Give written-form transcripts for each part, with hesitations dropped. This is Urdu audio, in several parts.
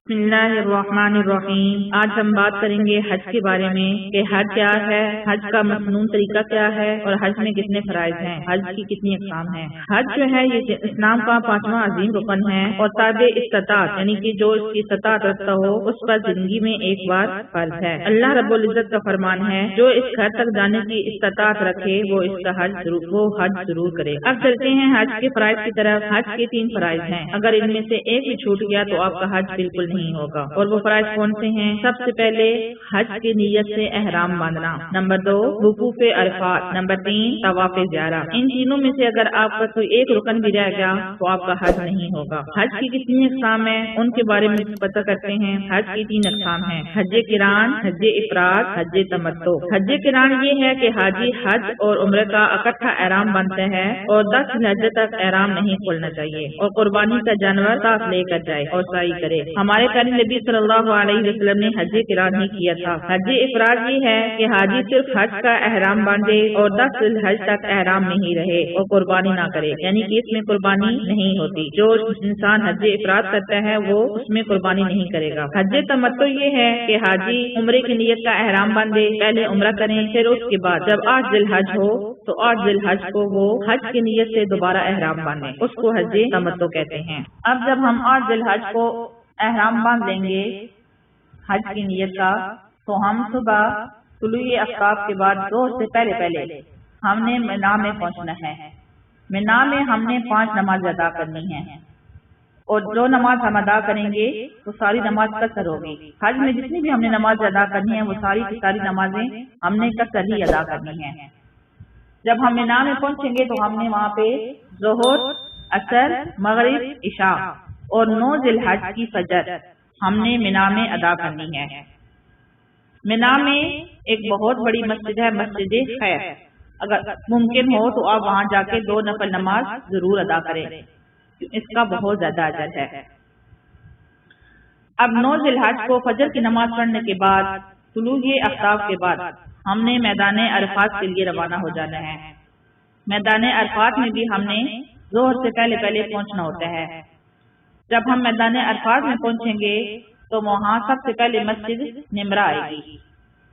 بسم اللہ الرحمن الرحیم۔ آج ہم بات کریں گے حج کے بارے میں کہ حج کیا ہے، حج کا مسنون طریقہ کیا ہے اور حج میں کتنے فرائض ہیں، حج کی کتنی اقسام ہیں۔ حج جو ہے یہ اسلام کا 5واں عظیم رکن ہے اور تابع استطاعت یعنی کہ جو اس کی استطاعت رکھتا ہو اس پر زندگی میں ایک بار فرض ہے۔ اللہ رب العزت کا فرمان ہے جو اس گھر تک جانے کی استطاعت رکھے وہ اس کا حج ضرور کرے۔ اب چلتے ہیں حج کے فرائض کی طرف۔ حج کے 3 فرائض ہیں، اگر ان میں سے ایک بھی چھوٹ گیا تو آپ کا حج بالکل نہیں ہوگا۔ اور وہ فرائض کون سے ہیں؟ سب سے پہلے حج کی نیت سے احرام باندھنا، نمبر 2 وقوف عرفات، نمبر 3 طواف زیارہ۔ ان تینوں میں سے اگر آپ کا کوئی ایک رکن بھی رہ گیا تو آپ کا حج نہیں ہوگا۔ حج کی کتنی اقسام ہیں ان کے بارے میں پتہ کرتے ہیں۔ حج کی 3 اقسام ہیں، حج قران، حج افراد، حج تمتع۔ حج قران یہ ہے کہ حاجی حج اور عمرہ کا اکٹھا احرام باندھتا ہے اور 10 ذی الحجہ تک احرام نہیں کھولنا چاہیے اور قربانی کا جانور ساتھ لے کر جائے اور سعی کرے۔ ہمارے پیارے نبی صلی اللہ علیہ وسلم نے حج قران ہی کیا تھا۔ حج افراد یہ ہے کہ حاجی صرف حج کا احرام باندھے اور 10 ذی الحجہ تک احرام میں ہی رہے اور قربانی نہ کرے، یعنی کہ اس میں قربانی نہیں ہوتی۔ جو انسان حج افراد کرتا ہے وہ اس میں قربانی نہیں کرے گا۔ حج تمتع یہ ہے کہ حاجی عمرے کی نیت کا احرام باندھے، پہلے عمرہ کریں، پھر اس کے بعد جب 8 ذی الحجہ ہو تو 8 ذی الحجہ کو وہ حج کی نیت سے دوبارہ احرام باندھیں، اس کو حج تمتع کہتے ہیں۔ اب جب ہم 8 ذی الحجہ کو احرام باندھ لیں گے حج کی نیت کا تو ہم صبح طلوع آفتاب کے بعد ظہر سے پہلے ہم نے مینا میں پہنچنا ہے۔ مینا میں ہم نے 5 نماز ادا کرنی ہے اور جو نماز ہم ادا کریں گے تو ساری نماز قصر ہوگی۔ حج میں جتنی بھی ہم نے نماز ادا کرنی ہے وہ ساری نمازیں ہم نے قصر ہی ادا کرنی ہے۔ جب ہم مینا میں پہنچیں گے تو ہم نے وہاں پہ ظہر، عصر، مغرب، عشاء اور 9 ذی الحجہ کی فجر ہم نے مینا میں ادا کرنی ہے۔ مینا میں ایک بہت بڑی مسجد ہے، مسجد خیر۔ اگر ممکن ہو تو آپ وہاں جا کے 2 نفل نماز ضرور ادا کریں، اس کا بہت زیادہ اجر ہے۔ اب 9 ذی الحجہ کو فجر کی نماز پڑھنے کے بعد طلوع آفتاب کے بعد ہم نے میدان عرفات کے لیے روانہ ہو جانا ہے۔ میدان عرفات میں بھی ہم نے ظہر سے پہلے پہنچنا ہوتا ہے۔ جب ہم میدان عرفات میں پہنچیں گے تو وہاں سب سے پہلے مسجد نمرہ آئے گی۔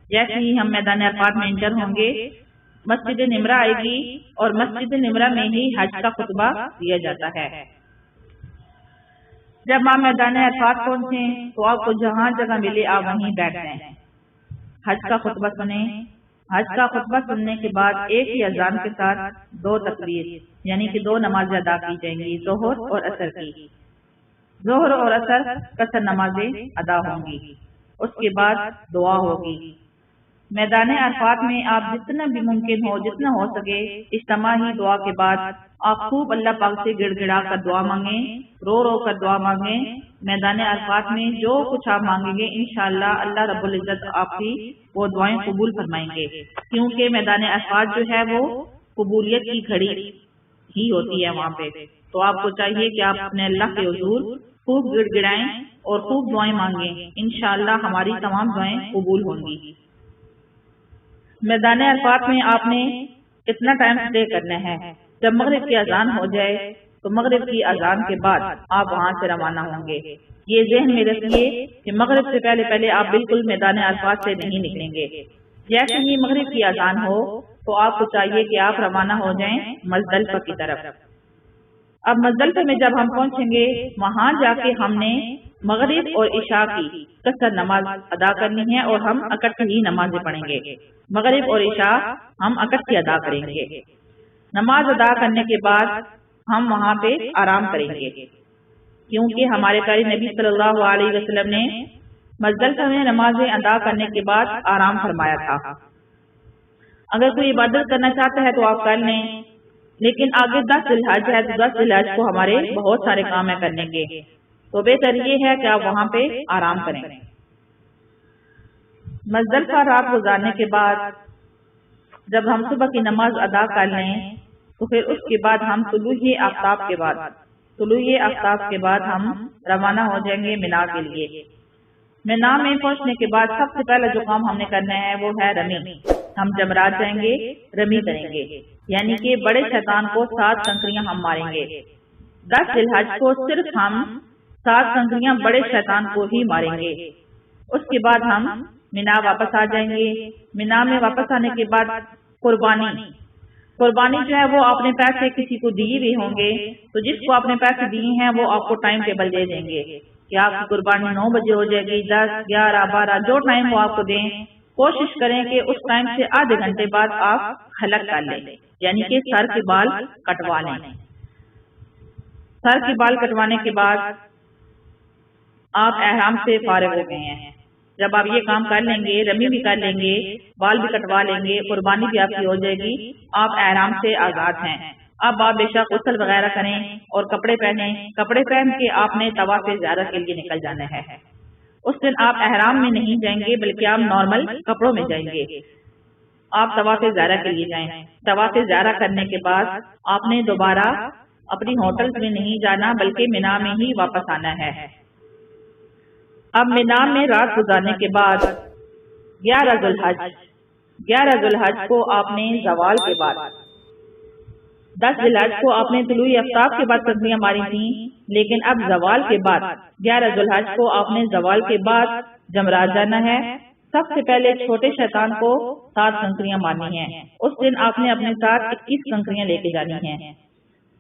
جیسے ہی ہم میدان عرفات میں انٹر ہوں گے مسجد نمرہ آئے گی اور مسجد نمرہ میں ہی حج کا خطبہ دیا جاتا ہے۔ جب آپ میدان عرفات پہنچیں تو آپ کو جہاں جگہ ملے آپ وہیں بیٹھ جائیں، حج کا خطبہ سنیں۔ حج کا خطبہ سننے کے بعد ایک ہی اذان کے ساتھ 2 تکبیر یعنی کہ 2 نمازیں ادا کی جائیں گی، ظہر اور عصر کی۔ ظہر اور عصر قصر نمازیں ادا ہوں گی، اس کے بعد دعا ہوگی۔ میدان عرفات میں آپ جتنا بھی ممکن ہو، جتنا ہو سکے اجتماعی دعا کے بعد آپ خوب اللہ پاک سے گڑ گڑا کر دعا مانگیں، رو رو کر دعا مانگیں۔ میدان عرفات میں جو کچھ آپ مانگیں گے انشاءاللہ اللہ رب العزت آپ کی وہ دعائیں قبول فرمائیں گے، کیونکہ میدان عرفات جو ہے وہ قبولیت کی گھڑی ہی ہوتی ہے وہاں پہ۔ تو آپ کو چاہیے کہ آپ اپنے اللہ کے حضور خوب گڑ گڑائیں اور خوب دعائیں مانگیں، انشاءاللہ ہماری تمام دعائیں قبول ہوں گی۔ میدان عرفات میں آپ نے کتنا ٹائم اسٹے کرنا ہے؟ جب مغرب کی اذان ہو جائے تو مغرب کی اذان کے بعد آپ وہاں سے روانہ ہوں گے۔ یہ ذہن میں رکھیے کہ مغرب سے پہلے آپ بالکل میدان عرفات سے نہیں نکلیں گے۔ جیسے ہی مغرب کی اذان ہو تو آپ کو چاہیے کہ آپ روانہ ہو جائیں مزدلفہ کی طرف۔ اب مزدلفہ میں جب ہم پہنچیں گے وہاں جا کے ہم نے مغرب اور عشاء کی قصر نماز ادا کرنی ہے اور ہم اکٹھے ہی نمازیں پڑھیں گے۔ مغرب اور عشاء ہم اکٹھے ادا کریں گے۔ نماز ادا کرنے کے بعد ہم وہاں پہ آرام کریں گے، کیونکہ ہمارے پیارے نبی صلی اللہ علیہ وسلم نے مزدلفہ میں نمازیں ادا کرنے کے بعد آرام فرمایا تھا۔ اگر کوئی عبادت کرنا چاہتا ہے تو آپ کر لیں، لیکن آگے 10 ذی الحجہ ہے تو 10 ذی الحجہ کو ہمارے بہت سارے کام ہیں کرنے کے، تو بہتر یہ ہے کہ آپ وہاں پہ آرام کریں۔ مزدلفہ رات گزارنے کے بعد جب ہم صبح کی نماز ادا کر لیں تو پھر اس کے بعد ہم طلوع آفتاب کے بعد ہم روانہ ہو جائیں گے مینا کے لیے۔ مینا میں پہنچنے کے بعد سب سے پہلا جو کام ہم نے کرنا ہے وہ ہے رمی۔ ہم جمرات جائیں گے، رمی کریں گے، یعنی کہ بڑے شیطان کو 7 کنکریاں ہم ماریں گے۔ 10 ذی الحجہ کو صرف ہم 7 کنکریاں بڑے شیطان کو ہی ماریں گے۔ اس کے بعد ہم مینا واپس آ جائیں گے۔ مینا میں واپس آنے کے بعد قربانی جو ہے وہ آپ نے پیسے کسی کو دیے بھی ہوں گے، تو جس کو آپ نے پیسے دیے ہیں وہ آپ کو ٹائم ٹیبل دے دیں گے کہ آپ کی قربانی 9 بجے ہو جائے گی، 10، 11، 12 جو ٹائم وہ آپ کو دیں، کوشش کریں کہ اس ٹائم سے آدھے گھنٹے بعد آپ حلق کر لیں، یعنی کہ سر کے بال کٹوا لیں۔ سر کے بال کٹوانے کے بعد آپ احرام سے فارغ ہو گئے ہیں۔ جب آپ یہ کام کر لیں گے، رمی بھی کر لیں گے، بال بھی کٹوا لیں گے، قربانی بھی آپ کی ہو جائے گی، آپ احرام سے آزاد ہیں۔ اب آپ بے شک غسل وغیرہ کریں اور کپڑے پہنیں۔ کپڑے پہن کے آپ نے طواف زیارت کے لیے نکل جانا ہے۔ اس دن آپ احرام میں نہیں جائیں گے بلکہ آپ نارمل کپڑوں میں جائیں گے۔ آپ طواف زیارت کے لیے جائیں۔ طواف زیارت کرنے کے بعد آپ نے دوبارہ اپنی ہوٹل میں نہیں جانا بلکہ مینا میں ہی واپس آنا ہے۔ اب مینا میں رات گزارنے کے بعد 11 ذی الحج کو آپ نے زوال کے بعد 10 ذی الحج کو آپ نے طلوع آفتاب کے بعد کنکریاں ماری تھیں، لیکن اب زوال کے بعد 11 ذی الحج کو آپ نے زوال کے بعد جمرات جانا ہے۔ سب سے پہلے چھوٹے شیطان کو 7 کنکریاں مارنی ہیں۔ اس دن آپ نے اپنے ساتھ 21 کنکریاں لے کے جانی ہیں۔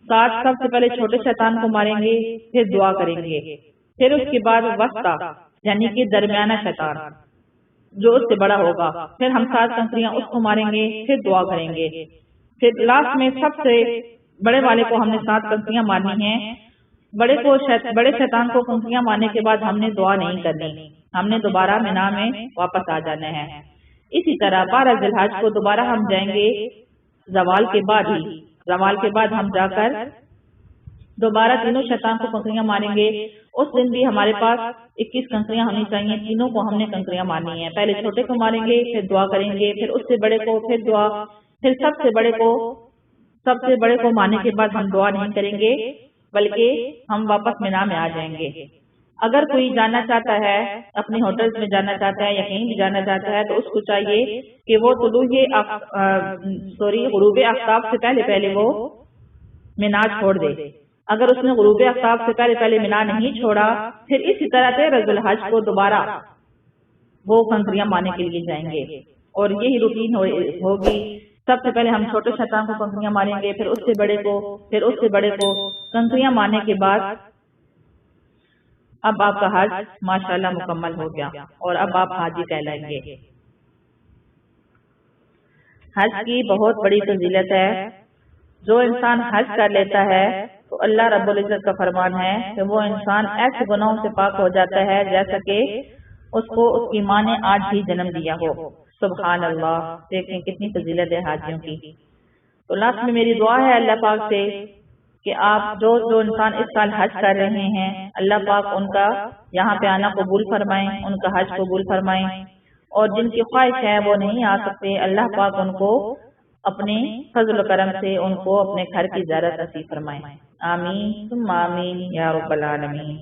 7 سب سے پہلے چھوٹے شیطان کو ماریں گے، پھر دعا کریں گے، پھر اس کے بعد وسطی یعنی کہ درمیانہ شیطان جو اس سے بڑا ہوگا، پھر ہم 7 کنکریاں اس کو ماریں گے، پھر دعا کریں گے، پھر لاسٹ میں سب سے بڑے والے کو ہم نے 7 کنکریاں مارنی ہیں۔ بڑے شیطان کو کنکریاں مارنے کے بعد ہم نے دعا نہیں کرنی، ہم نے دوبارہ مینا میں واپس آ جانا ہے۔ اسی طرح 12 ذی الحج کو دوبارہ ہم جائیں گے زوال کے بعد ہی۔ زوال کے بعد ہم جا کر دوبارہ تینوں شیطان کو کنکریاں ماریں گے۔ اس دن بھی ہمارے پاس 21 کنکریاں ہونی چاہیے، تینوں کو ہم نے کنکریاں مارنی ہیں۔ پہلے چھوٹے کو ماریں گے، پھر دعا کریں گے، پھر اس سے بڑے کو، پھر دعا، پھر سب سے بڑے کو مارنے کے بعد ہم دعا نہیں کریں گے بلکہ ہم واپس مینا میں آ جائیں گے۔ اگر کوئی جانا چاہتا ہے، اپنی ہوٹلز میں جانا چاہتا ہے یا کہیں بھی جانا چاہتا ہے تو اس کو چاہیے کہ وہ غروب آفتاب سے پہلے وہ مینا چھوڑ دے۔ اگر اس نے غروب آفتاب سے پہلے مینا نہیں چھوڑا، پھر اسی طرح 13 ذی الحج کو دوبارہ وہ کنکریاں مارنے کے لیے جائیں گے، اور یہی روٹین ہوگی۔ سب سے پہلے ہم چھوٹے شیطان کو کنکریاں ماریں گے، پھر اس سے بڑے کو، پھر اس سے بڑے کو۔ کنکریاں مارنے کے بعد اب آپ کا حج ماشاءاللہ مکمل ہو گیا اور اب آپ حاجی کہلائیں گے۔ حج کی بہت بڑی فضیلت ہے۔ جو انسان حج کر لیتا ہے تو اللہ رب العزت کا فرمان ہے کہ وہ انسان ایسے گناہوں سے پاک ہو جاتا ہے جیسا کہ اس کو اس کی ماں نے آج ہی جنم دیا ہو۔ سبحان اللہ، دیکھیں کتنی فضیلت ہے حاجیوں کی۔ تو لاسٹ میں میری دعا ہے اللہ پاک سے کہ آپ جو انسان اس سال حج کر رہے ہیں، اللہ پاک ان کا یہاں پہ آنا قبول فرمائیں، ان کا حج قبول فرمائیں، اور جن کی خواہش ہے وہ نہیں آ سکتے، اللہ پاک ان کو اپنے فضل و کرم سے ان کو اپنے گھر کی زیارت نصیب فرمائیں۔ آمین ثم آمین یا رب العالمین۔